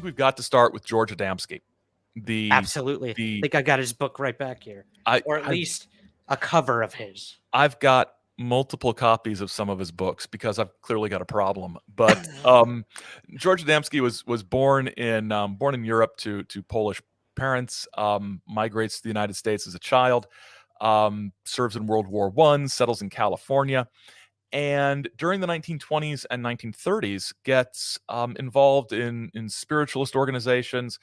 we've got to start with George Adamski. Absolutely. I think I got his book right back here, or at least a cover of his. I've got multiple copies of some of his books because I've clearly got a problem. But George Adamski was born in Europe to Polish parents. Migrates to the United States as a child. Serves in World War I. Settles in California. And during the 1920s and 1930s, gets involved in spiritualist organizations,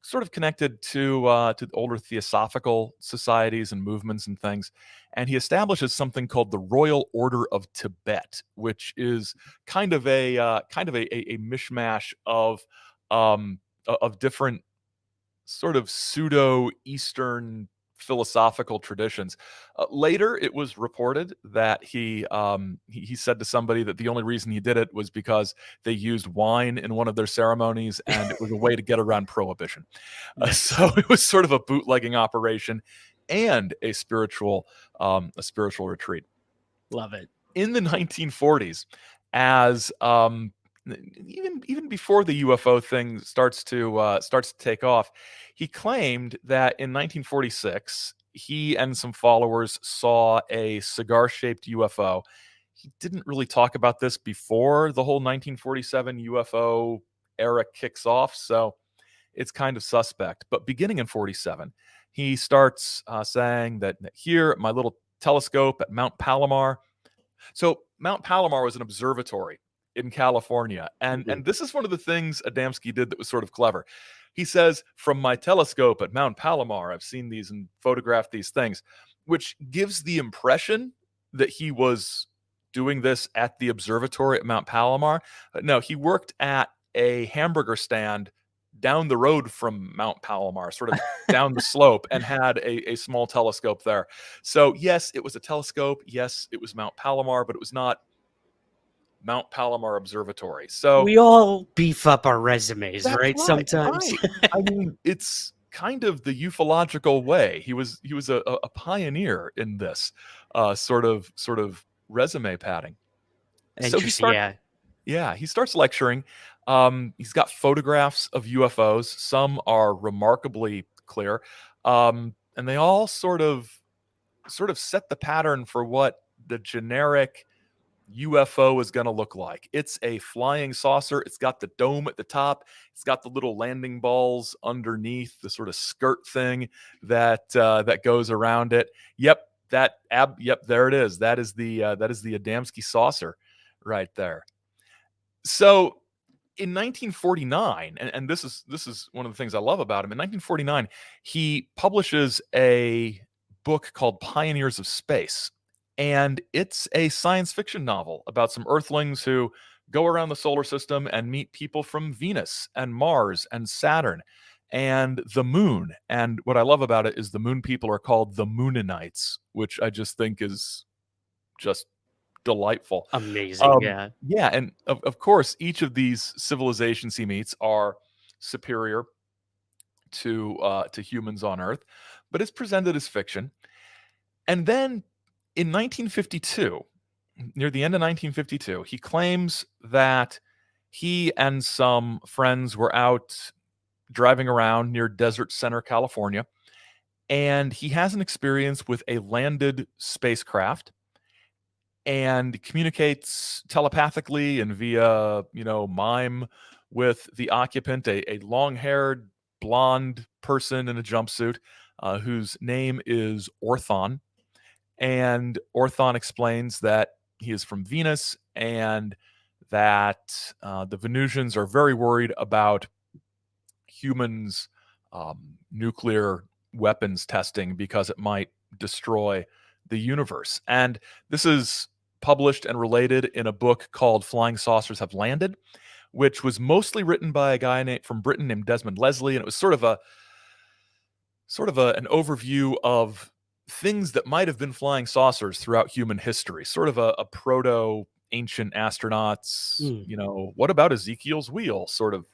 sort of connected to older theosophical societies and movements and things. And he establishes something called the Royal Order of Tibet, which is kind of a mishmash of different sort of pseudo Eastern philosophical traditions. Later, it was reported that he said to somebody that the only reason he did it was because they used wine in one of their ceremonies, and it was a way to get around prohibition. So it was sort of a bootlegging operation and a spiritual retreat. Love it. In the 1940s, as even before the UFO thing starts to take off, he claimed that in 1946 he and some followers saw a cigar-shaped UFO. He didn't really talk about this before the whole 1947 UFO era kicks off, so it's kind of suspect. But beginning in 47, he starts saying that here at my little telescope at Mount Palomar. So Mount Palomar was an observatory in California. And this is one of the things Adamski did that was sort of clever. He says, from my telescope at Mount Palomar, I've seen these and photographed these things, which gives the impression that he was doing this at the observatory at Mount Palomar. No, he worked at a hamburger stand down the road from Mount Palomar, sort of down the slope, and had a small telescope there. So yes, it was a telescope. Yes, it was Mount Palomar, but it was not Mount Palomar Observatory. So we all beef up our resumes, right? Sometimes. Right. I mean, it's kind of the ufological way. He was a pioneer in this sort of resume padding. So he starts lecturing. He's got photographs of UFOs. Some are remarkably clear, and they all sort of set the pattern for what the generic UFO is going to look like. It's a flying saucer. It's got the dome at the top. It's got the little landing balls underneath, the sort of skirt thing that goes around it. Yep, there it is. That is the Adamski saucer right there. So in 1949, and this is one of the things I love about him. In 1949, he publishes a book called Pioneers of Space. And it's a science fiction novel about some Earthlings who go around the solar system and meet people from Venus and Mars and Saturn and the moon. And what I love about it is the moon people are called the Mooninites, which I just think is just delightful. Amazing, yeah. Yeah, and of course, each of these civilizations he meets are superior to humans on Earth, but it's presented as fiction. And then in 1952, near the end of 1952, he claims that he and some friends were out driving around near Desert Center, California, and he has an experience with a landed spacecraft and communicates telepathically and via, mime with the occupant, a long-haired, blonde person in a jumpsuit whose name is Orthon. And Orthon explains that he is from Venus and that the Venusians are very worried about humans' nuclear weapons testing because it might destroy the universe. And this is published and related in a book called Flying Saucers Have Landed, which was mostly written by a guy from Britain named Desmond Leslie. And it was sort of an overview of things that might have been flying saucers throughout human history, sort of a proto ancient astronauts, what about Ezekiel's wheel sort of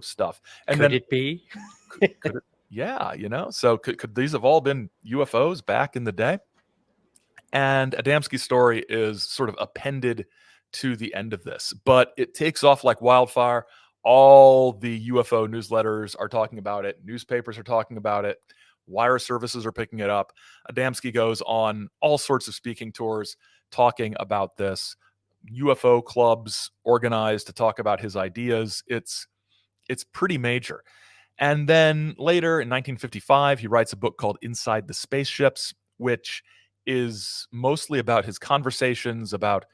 stuff. And could it be? Could it, yeah, so could these have all been UFOs back in the day? And Adamski's story is sort of appended to the end of this, but it takes off like wildfire. All the UFO newsletters are talking about it. Newspapers are talking about it. Wire services are picking it up. Adamski goes on all sorts of speaking tours talking about this. UFO clubs organized to talk about his ideas. It's pretty major. And then later in 1955, he writes a book called Inside the Spaceships, which is mostly about his conversations about,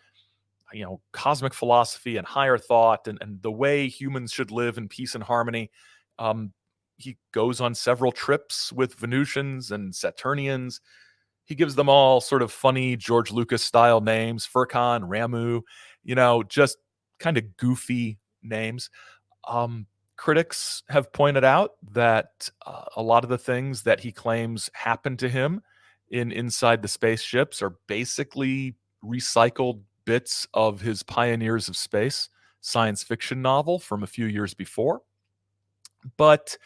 cosmic philosophy and higher thought and the way humans should live in peace and harmony. He goes on several trips with Venusians and Saturnians. He gives them all sort of funny George Lucas style names, Furkan, Ramu, just kind of goofy names. Critics have pointed out that a lot of the things that he claims happened to him in Inside the Spaceships are basically recycled bits of his Pioneers of Space science fiction novel from a few years before. But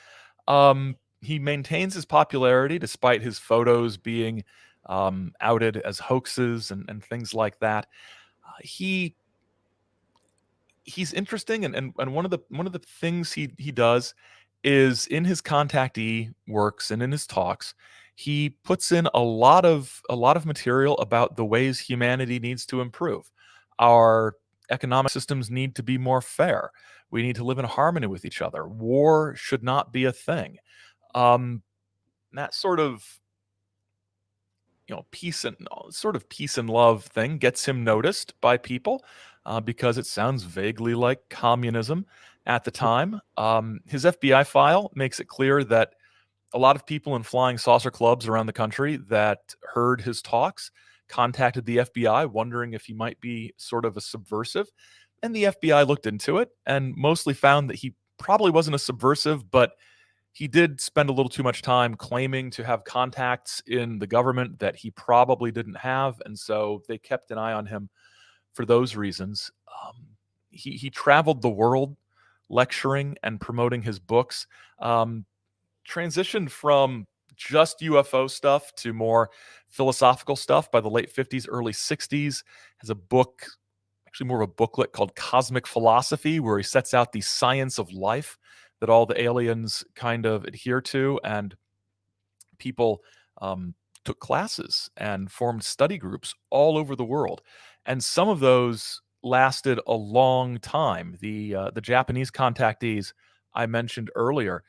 he maintains his popularity despite his photos being outed as hoaxes and things like that. He's interesting, and one of the things he does is in his Contactee works and in his talks, he puts in a lot of material about the ways humanity needs to improve. Our economic systems need to be more fair. We need to live in harmony with each other. War should not be a thing. That sort of peace and love thing gets him noticed by people because it sounds vaguely like communism at the time. His FBI file makes it clear that a lot of people in flying saucer clubs around the country that heard his talks contacted the FBI wondering if he might be sort of a subversive. And the FBI looked into it and mostly found that he probably wasn't a subversive, but he did spend a little too much time claiming to have contacts in the government that he probably didn't have. And so they kept an eye on him for those reasons. He traveled the world lecturing and promoting his books. Transitioned from just UFO stuff to more philosophical stuff by the late 50s, early 60s. Has a book, actually more of a booklet called Cosmic Philosophy, where he sets out the science of life that all the aliens kind of adhere to, and people took classes and formed study groups all over the world. And some of those lasted a long time. The Japanese contactees I mentioned earlier,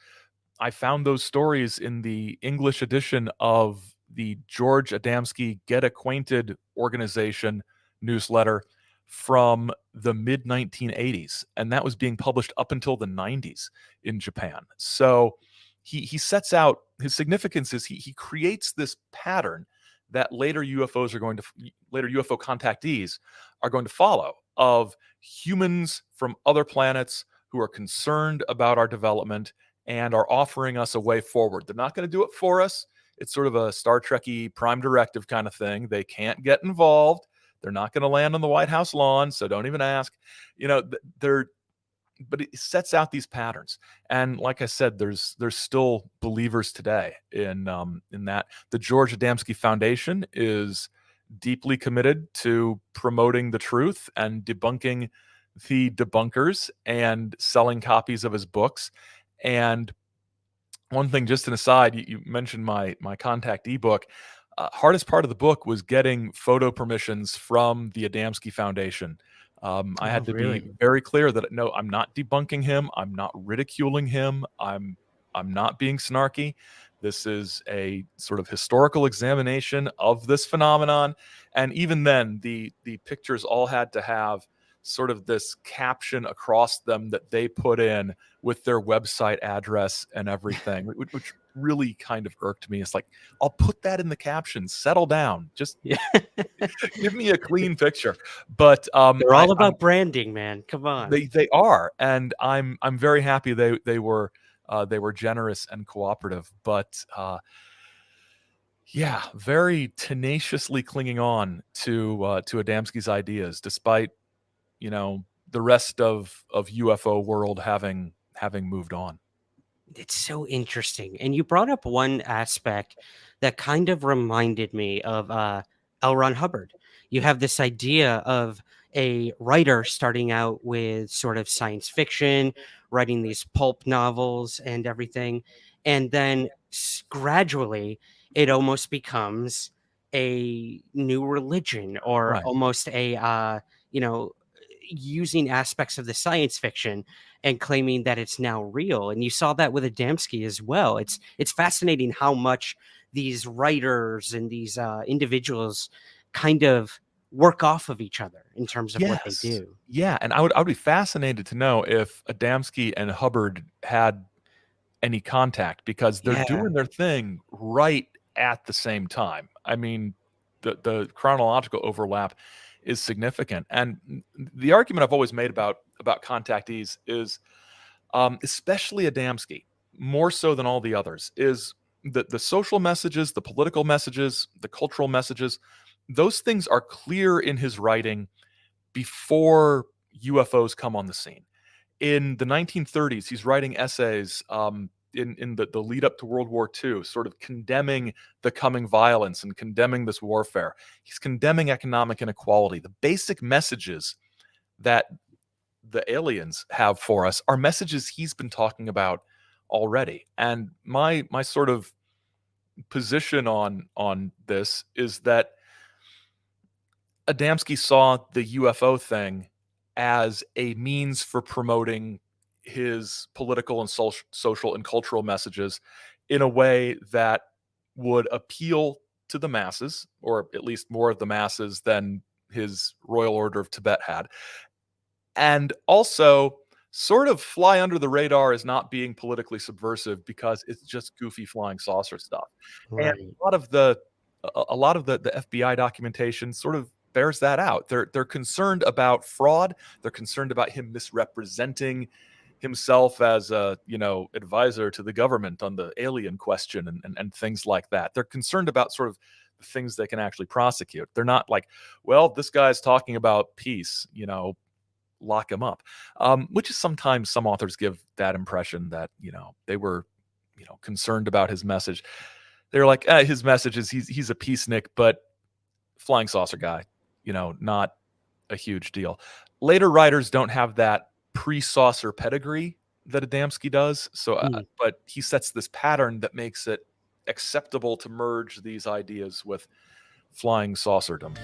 I found those stories in the English edition of the George Adamski Get Acquainted organization newsletter from the mid 1980s, and that was being published up until the 90s in Japan. So he sets out his significance is he creates this pattern that later UFO contactees are going to follow, of humans from other planets who are concerned about our development and are offering us a way forward. They're not going to do it for us. It's sort of a Star Trek-y prime directive kind of thing. They can't get involved. They're not going to land on the White House lawn, so don't even ask. But it sets out these patterns. And like I said, there's still believers today in that. The George Adamski Foundation is deeply committed to promoting the truth and debunking the debunkers and selling copies of his books. And one thing, just an aside, you mentioned my Contactee book. Hardest part of the book was getting photo permissions from the Adamski Foundation. I had to be very clear that no, I'm not debunking him. I'm not ridiculing him. I'm not being snarky. This is a sort of historical examination of this phenomenon. And even then, the pictures all had to have sort of this caption across them that they put in with their website address and everything, which really kind of irked me. It's like, I'll put that in the caption. Settle down. Just give me a clean picture. But they're all about branding, man. Come on. They are, and I'm very happy they were generous and cooperative. But yeah, very tenaciously clinging on to Adamski's ideas, despite the rest of UFO world having moved on. It's so interesting. And you brought up one aspect that kind of reminded me of L. Ron Hubbard. You have this idea of a writer starting out with sort of science fiction, writing these pulp novels and everything. And then gradually it almost becomes a new religion, or Right. almost a, using aspects of the science fiction and claiming that it's now real. And you saw that with Adamski as well. It's fascinating how much these writers and these individuals kind of work off of each other in terms of what they Yes. do. Yeah, and I would be fascinated to know if Adamski and Hubbard had any contact, because they're Yeah. doing their thing right at the same time. I mean, the chronological overlap is significant, and the argument I've always made about contactees is, especially Adamski, more so than all the others, is the social messages, the political messages, the cultural messages. Those things are clear in his writing before UFOs come on the scene. In the 1930s, he's writing essays in the lead up to World War II, sort of condemning the coming violence and condemning this warfare. He's condemning economic inequality. The basic messages that the aliens have for us are messages he's been talking about already. And my sort of position on this is that Adamski saw the UFO thing as a means for promoting his political and social and cultural messages in a way that would appeal to the masses, or at least more of the masses than his Royal Order of Tibet had, and also sort of fly under the radar as not being politically subversive because it's just goofy flying saucer stuff. And Right. a lot of the FBI documentation sort of bears that out. They're concerned about fraud. They're concerned about him misrepresenting himself as a, advisor to the government on the alien question, and things like that. They're concerned about sort of the things they can actually prosecute. They're not like, well, this guy's talking about peace, lock him up. Which is sometimes some authors give that impression that, they were, concerned about his message. They're like, his message is he's a peacenik, but flying saucer guy, not a huge deal. Later writers don't have that pre-saucer pedigree that Adamski does. So, but he sets this pattern that makes it acceptable to merge these ideas with flying saucerdom.